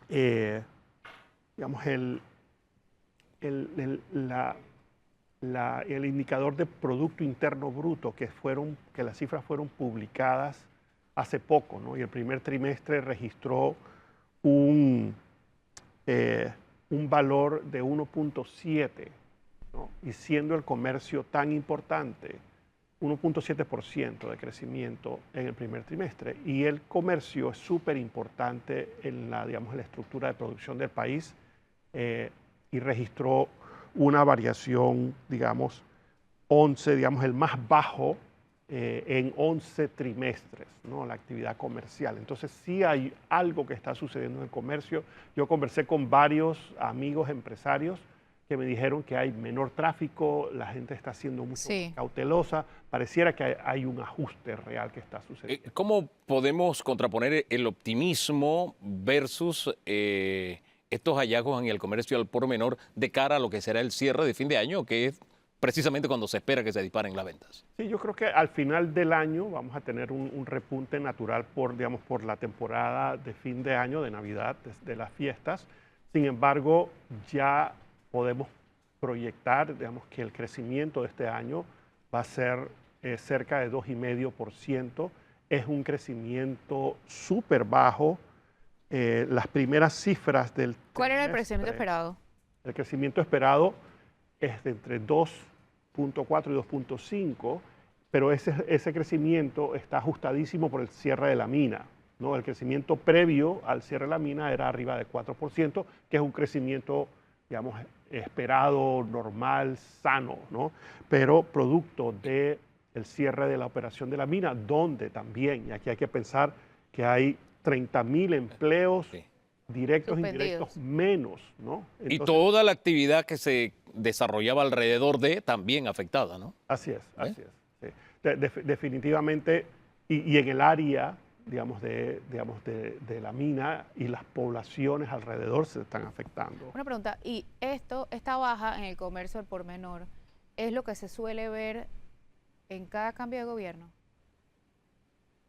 digamos, el indicador de Producto Interno Bruto, que las cifras fueron publicadas hace poco, ¿no? Y el primer trimestre registró un valor de 1.7, ¿no? Y siendo el comercio tan importante, 1.7% de crecimiento en el primer trimestre. Y el comercio es súper importante en digamos, la estructura de producción del país, y registró una variación, digamos, el más bajo en 11 trimestres, ¿no? La actividad comercial. Entonces sí hay algo que está sucediendo en el comercio. Yo conversé con varios amigos empresarios que me dijeron que hay menor tráfico, la gente está siendo mucho Sí. más cautelosa. Pareciera que hay un ajuste real que está sucediendo. ¿Cómo podemos contraponer el optimismo versus estos hallazgos en el comercio al por menor de cara a lo que será el cierre de fin de año, que es precisamente cuando se espera que se disparen las ventas? Sí, yo creo que al final del año vamos a tener un repunte natural digamos, por la temporada de fin de año, de Navidad, de las fiestas. Sin embargo, ya podemos proyectar, digamos, que el crecimiento de este año va a ser cerca de 2,5%. Es un crecimiento súper bajo. Las primeras cifras del ¿Cuál era el trimestre, crecimiento esperado? el crecimiento esperado es de entre 2,4 y 2,5, pero ese crecimiento está ajustadísimo por el cierre de la mina, ¿no? El crecimiento previo al cierre de la mina era arriba de 4%, que es un crecimiento, digamos, esperado, normal, sano, ¿no? Pero producto del cierre de la operación de la mina, donde también, y aquí hay que pensar que hay 30,000 empleos Sí. directos e Suspendidos. indirectos menos, ¿no? Y Entonces, toda la actividad que se desarrollaba alrededor de también afectada, ¿no? así es, así es. Sí. Definitivamente, y en el área, digamos, de la mina y las poblaciones alrededor se están afectando. Una pregunta, ¿y esta baja en el comercio al por menor, es lo que se suele ver en cada cambio de gobierno?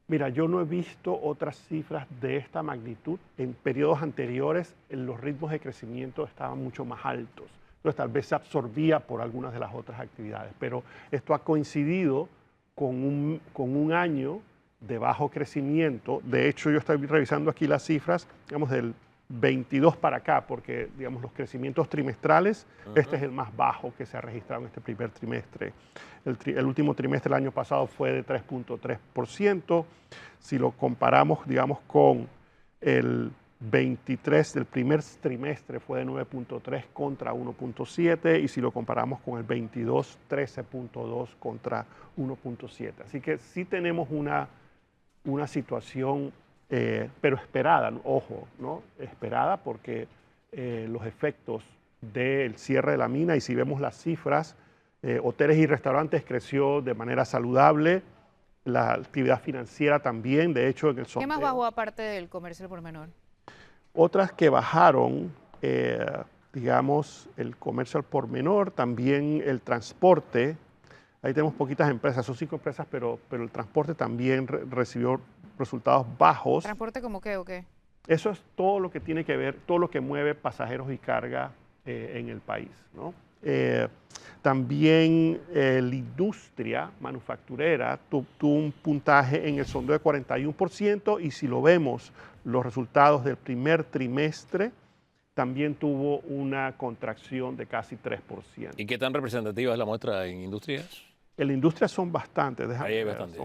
Mira, yo no he visto otras cifras de esta magnitud. En periodos anteriores, los ritmos de crecimiento estaban mucho más altos. Entonces, tal vez se absorbía por algunas de las otras actividades, pero esto ha coincidido con un año de bajo crecimiento. De hecho, yo estoy revisando aquí las cifras, digamos, del 22 para acá, porque, digamos, los crecimientos trimestrales, este es el más bajo que se ha registrado en este primer trimestre. El último trimestre del año pasado fue de 3,3%. Si lo comparamos, digamos, con el 23 del primer trimestre fue de 9,3 contra 1,7, y si lo comparamos con el 22, 13,2 contra 1,7. Así que sí tenemos una situación, pero esperada, ojo, ¿no? Esperada porque los efectos del cierre de la mina, y si vemos las cifras, hoteles y restaurantes creció de manera saludable, la actividad financiera también, de hecho en el ¿Qué sondeo. más bajó aparte del comercio al por menor? Otras que bajaron, digamos, el comercio al por menor, también el transporte. Ahí tenemos poquitas empresas, son 5 empresas, pero el transporte también recibió resultados bajos. ¿Transporte como qué o qué? Eso es todo lo que tiene que ver, todo lo que mueve pasajeros y carga en el país, ¿no? También la industria manufacturera tuvo un puntaje en el sondeo de 41%, y si lo vemos, los resultados del primer trimestre también tuvo una contracción de casi 3%. ¿Y qué tan representativa es la muestra en industrias? En la industria son bastantes, déjame Ahí hay ver, bastante.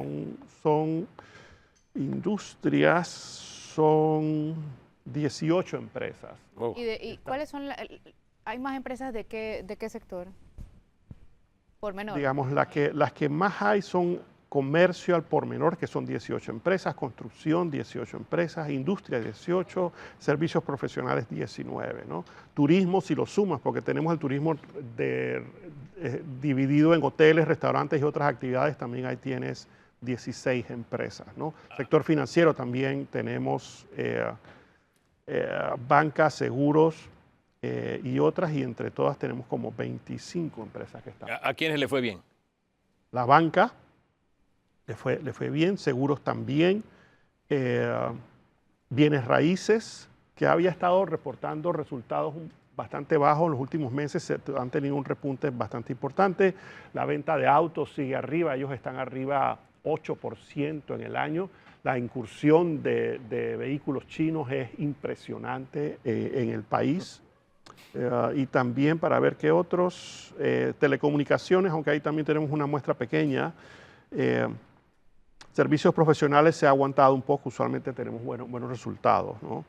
son industrias, son 18 empresas. Oh. ¿Y cuáles son hay más empresas de qué sector? Por menor. Digamos, las que más hay son comercio al por menor, que son 18 empresas, construcción 18 empresas, industria 18, servicios profesionales 19, ¿no? Turismo, si lo sumas, porque tenemos el turismo dividido en hoteles, restaurantes y otras actividades, también ahí tienes 16 empresas, ¿no? Sector financiero también tenemos bancas, seguros y otras, y entre todas tenemos como 25 empresas que están. ¿A quiénes le fue bien? La banca le fue bien, seguros también, bienes raíces, que había estado reportando resultados bastante bajos en los últimos meses, han tenido un repunte bastante importante. La venta de autos sigue arriba, ellos están arriba 8% en el año. La incursión de vehículos chinos es impresionante en el país. Y también, para ver qué otros, telecomunicaciones, aunque ahí también tenemos una muestra pequeña. Servicios profesionales se ha aguantado un poco, usualmente tenemos buenos resultados, ¿no?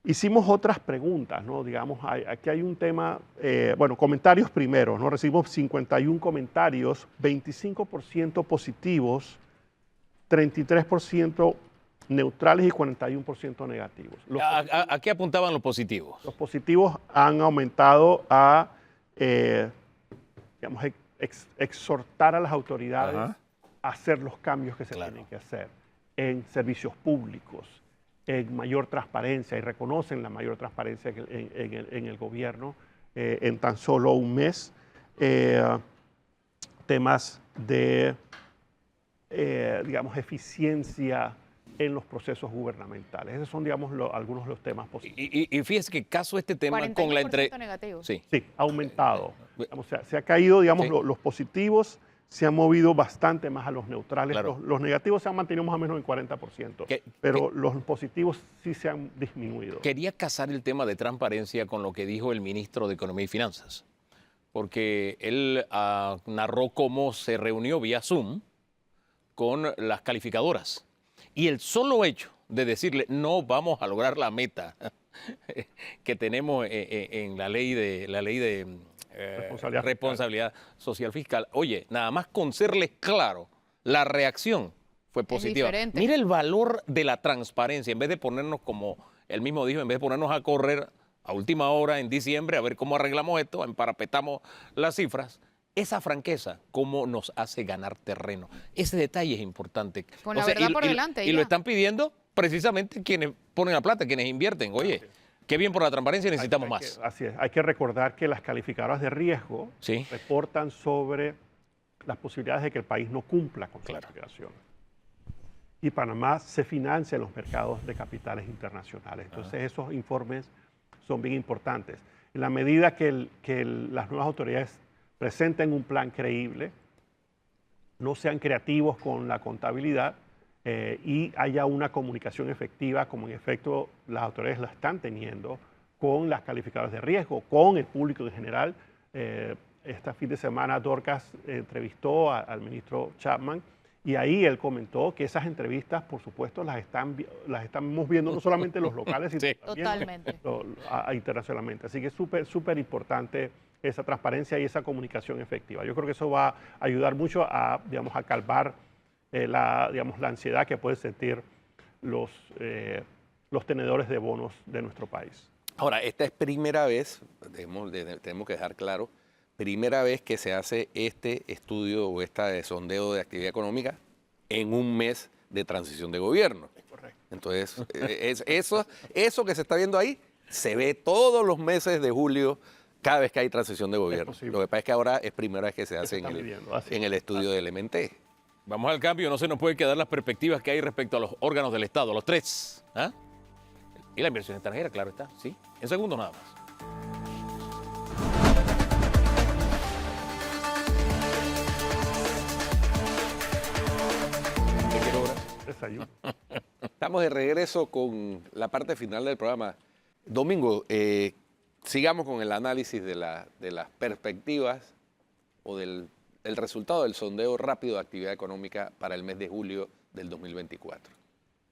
Hicimos otras preguntas, ¿no? Digamos, aquí hay un tema, bueno, comentarios primero, ¿no? Recibimos 51 comentarios, 25% positivos, 33% neutrales y 41% negativos. ¿A qué apuntaban los positivos? Los positivos han aumentado a digamos, exhortar a las autoridades Ajá. a hacer los cambios que se Claro. tienen que hacer en servicios públicos, en mayor transparencia, y reconocen la mayor transparencia en el gobierno en tan solo un mes. Temas de, digamos, eficiencia en los procesos gubernamentales. Esos son, digamos, algunos de los temas positivos. Y fíjese que caso este tema con la 41% negativo. Sí. Sí, ha aumentado. O sea, se ha caído, digamos, Sí. los positivos se han movido bastante más a los neutrales. Claro. Los negativos se han mantenido más o menos en 40%, pero los positivos sí se han disminuido. Quería casar el tema de transparencia con lo que dijo el ministro de Economía y Finanzas, porque él narró cómo se reunió vía Zoom con las calificadoras. Y el solo hecho de decirle, no vamos a lograr la meta que tenemos en la ley de responsabilidad social fiscal. Oye, nada más con serles claro, la reacción fue positiva. diferente. Mira el valor de la transparencia. En vez de ponernos, como él mismo dijo, en vez de ponernos a correr a última hora en diciembre a ver cómo arreglamos esto, emparapetamos las cifras. Esa franqueza, cómo nos hace ganar terreno. Ese detalle es importante. Con la verdad por delante, Y lo ya. están pidiendo precisamente quienes ponen la plata, quienes invierten. Oye, qué bien por la transparencia, necesitamos más. Así es. Hay que recordar que las calificadoras de riesgo Sí. reportan sobre las posibilidades de que el país no cumpla con su Claro. obligación. Y Panamá se financia en los mercados de capitales internacionales. Entonces, esos informes son bien importantes. En la medida que las nuevas autoridades presenten un plan creíble, no sean creativos con la contabilidad y haya una comunicación efectiva, como en efecto las autoridades la están teniendo, con las calificadoras de riesgo, con el público en general. Este fin de semana Dorcas entrevistó al ministro Chapman y ahí él comentó que esas entrevistas, por supuesto, las estamos viendo no solamente los locales, sino Sí. también Totalmente. internacionalmente. Así que es súper importante esa transparencia y esa comunicación efectiva. Yo creo que eso va a ayudar mucho a, digamos, a calmar la ansiedad que pueden sentir los tenedores de bonos de nuestro país. Ahora, esta es primera vez, tenemos que dejar claro, primera vez que se hace este estudio o este sondeo de actividad económica en un mes de transición de gobierno. Correcto. Entonces, eso que se está viendo ahí se ve todos los meses de julio cada vez que hay transición de gobierno. posible. Lo que pasa es que ahora es primera vez que se hace está midiendo, así en el estudio del MNT. Vamos al cambio, no se nos puede quedar las perspectivas que hay respecto a los órganos del Estado, los tres. ¿Ah? Y la inversión extranjera, claro está, sí. En segundos nada más. ¿Qué quiero ahora? Desayuno. Estamos de regreso con la parte final del programa. Domingo, sigamos con el análisis de las perspectivas o del resultado del sondeo rápido de actividad económica para el mes de julio del 2024.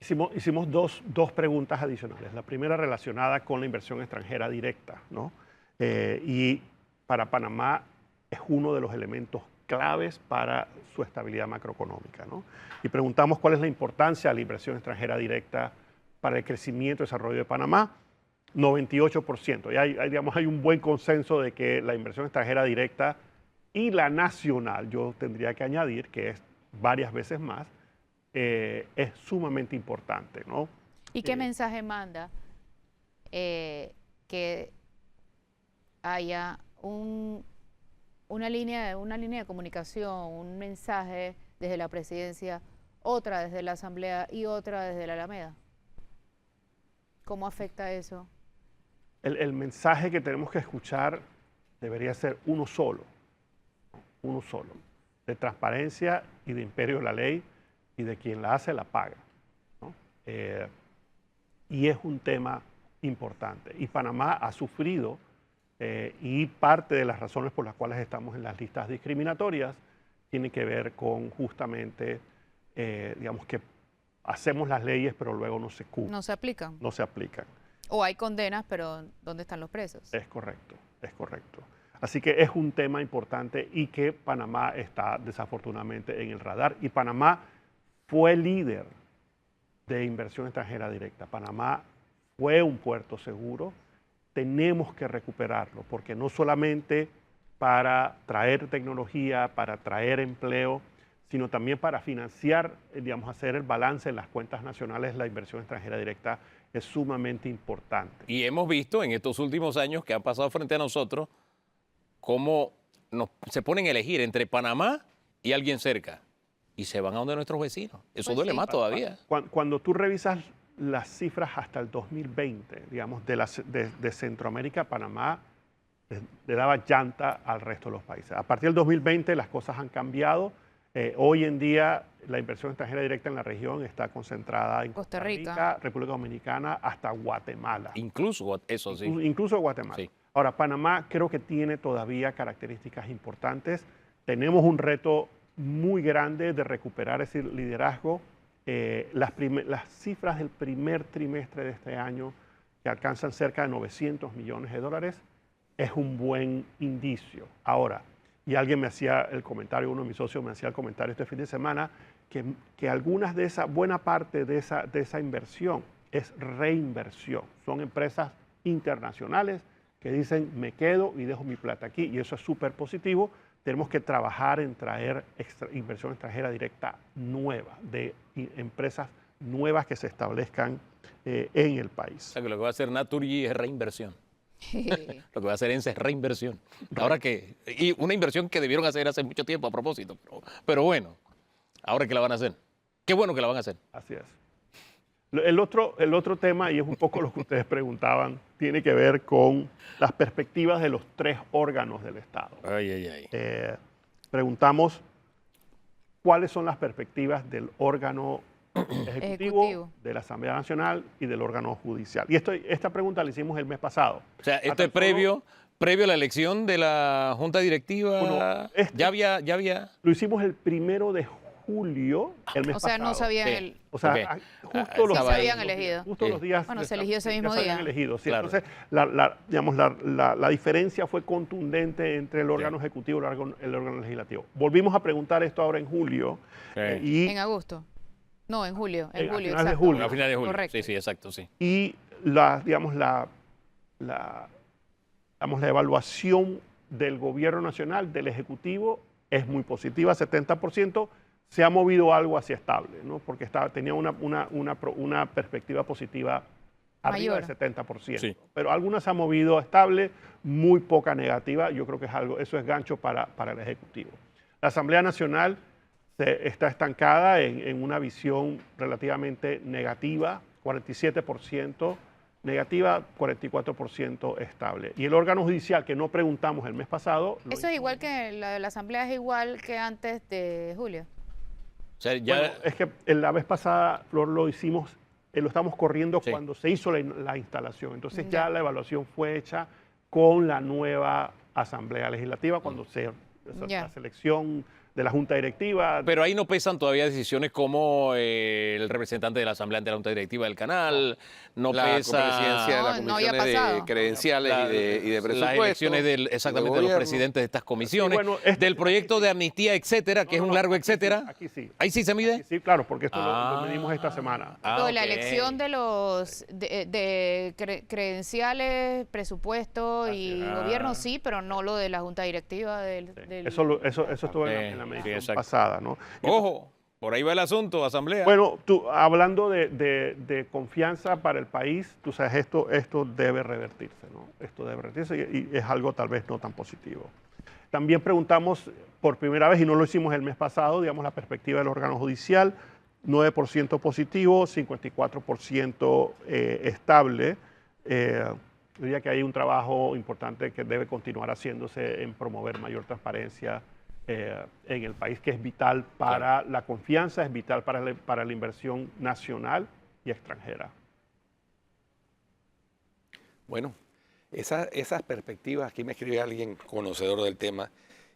Hicimos dos preguntas adicionales. La primera relacionada con la inversión extranjera directa, ¿no? Y para Panamá es uno de los elementos claves para su estabilidad macroeconómica, ¿no? Y preguntamos cuál es la importancia de la inversión extranjera directa para el crecimiento y desarrollo de Panamá. 98%. Y hay un buen consenso de que la inversión extranjera directa y la nacional, yo tendría que añadir que es varias veces más, es sumamente importante, ¿no? ¿Y qué mensaje manda que haya una línea de comunicación, un mensaje desde la presidencia, otra desde la asamblea y otra desde la Alameda? ¿Cómo afecta eso? El mensaje que tenemos que escuchar debería ser uno solo, de transparencia y de imperio de la ley, y de quien la hace la paga, ¿no? Y es un tema importante. Y Panamá ha sufrido, y parte de las razones por las cuales estamos en las listas discriminatorias tiene que ver con justamente, digamos, que hacemos las leyes pero luego no se cumplen, ¿No se aplican? no se aplican. O hay condenas, pero ¿dónde están los presos? Es correcto, es correcto. Así que es un tema importante y que Panamá está desafortunadamente en el radar. Y Panamá fue líder de inversión extranjera directa. Panamá fue un puerto seguro. Tenemos que recuperarlo porque no solamente para traer tecnología, para traer empleo, sino también para financiar, digamos, hacer el balance en las cuentas nacionales. La inversión extranjera directa es sumamente importante. Y hemos visto en estos últimos años que han pasado frente a nosotros cómo se ponen a elegir entre Panamá y alguien cerca y se van a donde nuestros vecinos. Eso Pues duele sí. más todavía. Cuando tú revisas las cifras hasta el 2020, digamos, de Centroamérica, Panamá le daba llanta al resto de los países. A partir del 2020 las cosas han cambiado. Hoy en día la inversión extranjera directa en la región está concentrada en Costa Rica, República Dominicana, hasta Guatemala. Incluso eso sí. Incluso Guatemala. Sí. Ahora, Panamá creo que tiene todavía características importantes. Tenemos un reto muy grande de recuperar ese liderazgo. Las cifras del primer trimestre de este año, que alcanzan cerca de 900 millones de dólares, es un buen indicio. Ahora, y alguien me hacía el comentario, uno de mis socios me hacía el comentario este fin de semana, que algunas de esa, buena parte de esa inversión es reinversión. Son empresas internacionales que dicen, me quedo y dejo mi plata aquí, y eso es súper positivo. Tenemos que trabajar en traer inversión extranjera directa nueva, de empresas nuevas que se establezcan en el país. O sea, que lo que va a hacer Naturgy es reinversión. Lo que va a hacer ENSE es reinversión. Ahora que, y una inversión que debieron hacer hace mucho tiempo a propósito, pero bueno, ahora que la van a hacer. Qué bueno que la van a hacer. Así es. El otro tema, y es un poco lo que ustedes preguntaban, tiene que ver con las perspectivas de los 3 órganos del Estado. Ay, ay, ay. Preguntamos cuáles son las perspectivas del órgano ejecutivo, de la Asamblea Nacional y del órgano judicial. Y esta pregunta la hicimos el mes pasado. O sea, esto es previo a la elección de la Junta Directiva. Bueno, ya había. Lo hicimos el 1 de julio, el mes O sea, pasado. no sabían Sí. el... O sea, Ok. justo los Ya se habían días- elegido. Justo Sí. los días. Bueno, se eligió ese mismo ya se habían día. elegido, sí. Claro. Entonces, digamos, la diferencia fue contundente entre el órgano ejecutivo y el órgano legislativo. Volvimos a preguntar esto ahora en julio. Y En agosto. No, en julio. En A julio, finales de exacto. julio. A finales de julio. Correcto. Sí, exacto, sí. Y digamos, la evaluación del gobierno nacional, del Ejecutivo, es muy positiva, 70%. Se ha movido algo hacia estable, ¿no? Porque tenía una perspectiva positiva arriba Mayor. del 70%. Sí. Pero algunas se han movido estable, muy poca negativa. Yo creo que eso es gancho para el Ejecutivo. La Asamblea Nacional está estancada en una visión relativamente negativa, 47% negativa, 44% estable. Y el órgano judicial, que no preguntamos el mes pasado... lo Eso es hizo- igual que la de la asamblea, es igual que antes de julio. O sea, ya. Bueno, es que la vez pasada, Flor, lo hicimos, lo estamos corriendo Sí. cuando se hizo la instalación. Entonces Ya. ya la evaluación fue hecha con la nueva Asamblea Legislativa, cuando Ya. la selección de la Junta Directiva. Pero ahí no pesan todavía decisiones como el representante de la Asamblea ante la Junta Directiva del canal, no La pesa copresidencia de las No, no había comisiones de pasado. credenciales y de presupuesto. las elecciones exactamente de los gobierno. presidentes de estas comisiones, Sí, bueno, del proyecto de amnistía, etcétera, que es un largo etcétera. Aquí sí. Ahí sí se mide. Aquí sí, claro, porque esto Ah. lo medimos esta semana. Ah, Lo de la ok. elección de los credenciales, presupuesto y Ah. gobierno, sí, pero no lo de la junta directiva del... Eso estuvo Sí, en la sí, medición exacto. pasada, ¿no? Ojo, por ahí va el asunto, Asamblea. Bueno, hablando de confianza para el país, tú sabes, esto debe revertirse, ¿no? Esto debe revertirse y es algo tal vez no tan positivo. También preguntamos por primera vez, y no lo hicimos el mes pasado, digamos, la perspectiva del órgano judicial, 9% positivo, 54% estable. Diría que hay un trabajo importante que debe continuar haciéndose en promover mayor transparencia en el país, que es vital para la confianza, es vital para la inversión nacional y extranjera. Bueno, esas perspectivas, aquí me escribe alguien conocedor del tema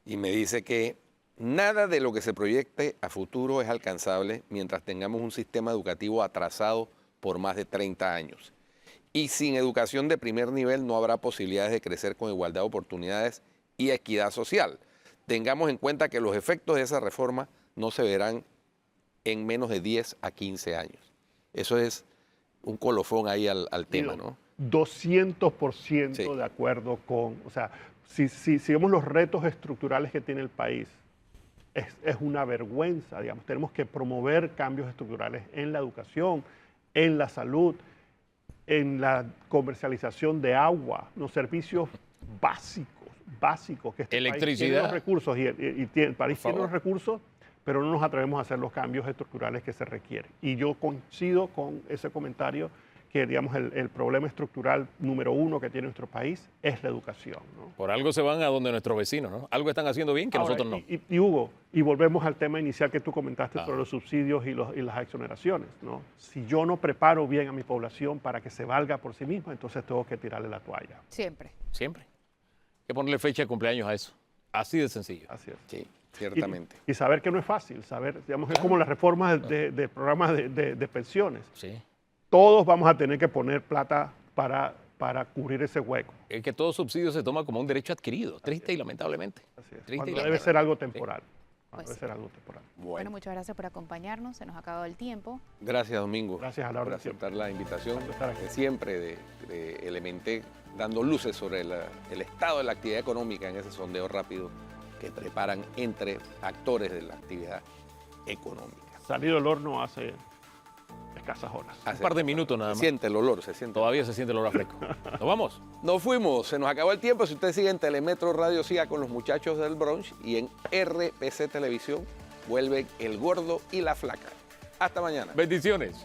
y me dice que nada de lo que se proyecte a futuro es alcanzable mientras tengamos un sistema educativo atrasado por más de 30 años. Y sin educación de primer nivel no habrá posibilidades de crecer con igualdad de oportunidades y equidad social. Tengamos en cuenta que los efectos de esa reforma no se verán en menos de 10 a 15 años. Eso es un colofón ahí al tema, ¿no? 200% Sí. de acuerdo con, o sea, si vemos los retos estructurales que tiene el país, es una vergüenza, digamos. Tenemos que promover cambios estructurales en la educación, en la salud, en la comercialización de agua, los servicios básicos que este país tiene Electricidad. los recursos y el país tiene los recursos, pero no nos atrevemos a hacer los cambios estructurales que se requieren. Y yo coincido con ese comentario que, digamos, el problema estructural número uno que tiene nuestro país es la educación, ¿no? Por algo se van a donde nuestros vecinos, ¿no? Algo están haciendo bien que Ahora, nosotros no. Y Hugo, y volvemos al tema inicial que tú comentaste Claro. sobre los subsidios y las exoneraciones, ¿no? Si yo no preparo bien a mi población para que se valga por sí misma, entonces tengo que tirarle la toalla. Siempre. Siempre. Hay que ponerle fecha de cumpleaños a eso. Así de sencillo. Así es. Sí, ciertamente. Y saber que no es fácil, saber, digamos, es como las reformas de programas de pensiones. Sí. Todos vamos a tener que poner plata para cubrir ese hueco. Es que todo subsidio se toma como un derecho adquirido, triste y lamentablemente. Así es. Triste y Cuando debe lamentable. ser algo temporal. Pues Debe sí. ser algo temporal. Bueno, muchas gracias por acompañarnos. Se nos ha acabado el tiempo. Gracias, Domingo. Gracias a la por hora siempre. aceptar la invitación Por estar aquí. de siempre de Elementé, dando luces sobre el estado de la actividad económica en ese sondeo rápido que preparan entre actores de la actividad económica. Salido del horno hace escasas horas. Un par de minutos nada Se más. siente el olor, se siente. Todavía se siente el olor a fresco. ¿Nos vamos? Nos fuimos, se nos acabó el tiempo. Si usted sigue en Telemetro Radio, siga con los muchachos del brunch y en RPC Televisión vuelven El Gordo y la Flaca. Hasta mañana. Bendiciones.